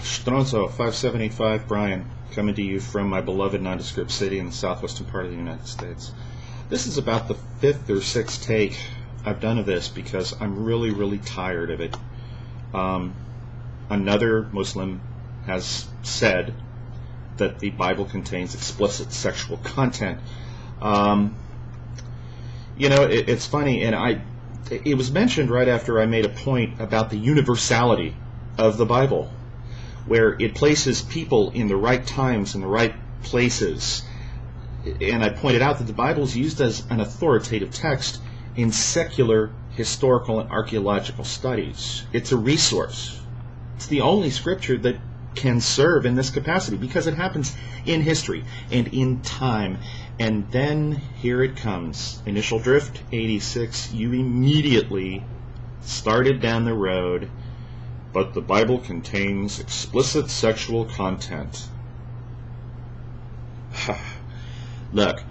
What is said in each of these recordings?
Stronzo 5785, Brian, coming to you from my beloved nondescript city in the southwestern part of the United States. This is about the fifth or sixth take I've done of this because I'm really tired of it. Another Muslim has said that the Bible contains explicit sexual content. It's funny, and it was mentioned right after I made a point about the universality of the Bible, where it places people in the right times and the right places. And I pointed out that the Bible is used as an authoritative text in secular historical and archaeological studies. It's a resource. It's the only scripture that can serve in this capacity because it happens in history and in time. And then here it comes. Initial drift, 86. You immediately started down the road, but the Bible contains explicit sexual content. Look,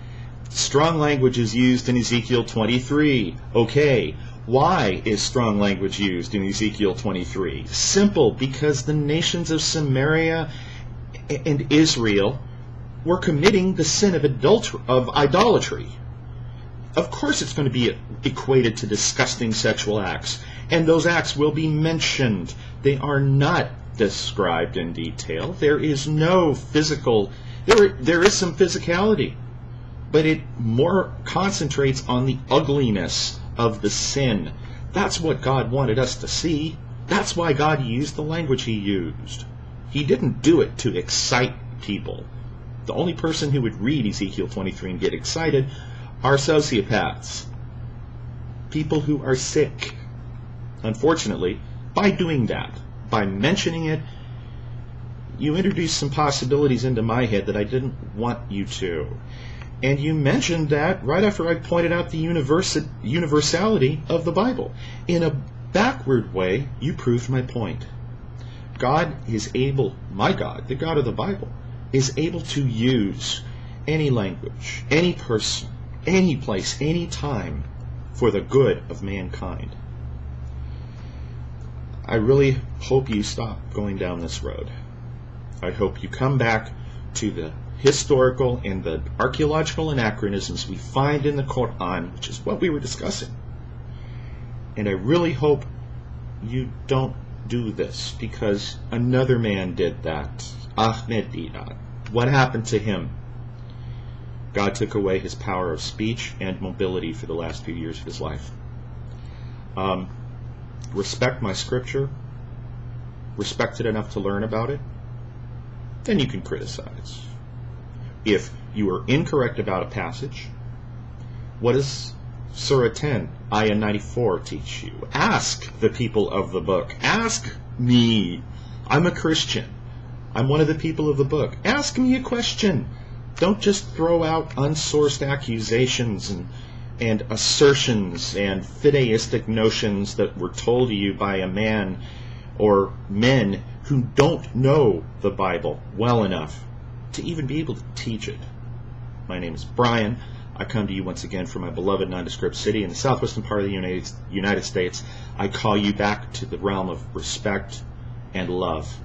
strong language is used in Ezekiel 23. Okay, why is strong language used in Ezekiel 23? Simple, because the nations of Samaria and Israel were committing the sin of idolatry. Of course it's going to be equated to disgusting sexual acts, and those acts will be mentioned. They are not described in detail. There is no physical, there is some physicality, but it more concentrates on the ugliness of the sin. That's what God wanted us to see. That's why God used the language he used. He didn't do it to excite people. The only person who would read Ezekiel 23 and get excited are sociopaths, people who are sick. Unfortunately, by doing that, by mentioning it, you introduced some possibilities into my head that I didn't want you to. And you mentioned that right after I pointed out the universality of the Bible. In a backward way, you proved my point. God is able, my God, the God of the Bible, is able to use any language, any person, any place, any time for the good of mankind. I really hope you stop going down this road. I hope you come back to the historical and the archaeological anachronisms we find in the Quran, which is what we were discussing. And I really hope you don't do this, because another man did that. Ahmed Deedat. What happened to him? God took away his power of speech and mobility for the last few years of his life. Respect my scripture. Respect it enough to learn about it. Then you can criticize. If you are incorrect about a passage, what does Surah 10, Ayah 94 teach you? Ask the people of the book. Ask me. I'm a Christian. I'm one of the people of the book. Ask me a question. Don't just throw out unsourced accusations and assertions and fideistic notions that were told to you by a man or men who don't know the Bible well enough to even be able to teach it. My name is Brian. I come to you once again from my beloved nondescript city in the southwestern part of the United States. I call you back to the realm of respect and love.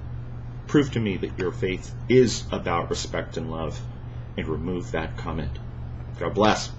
Prove to me that your faith is about respect and love, and remove that comment. God bless.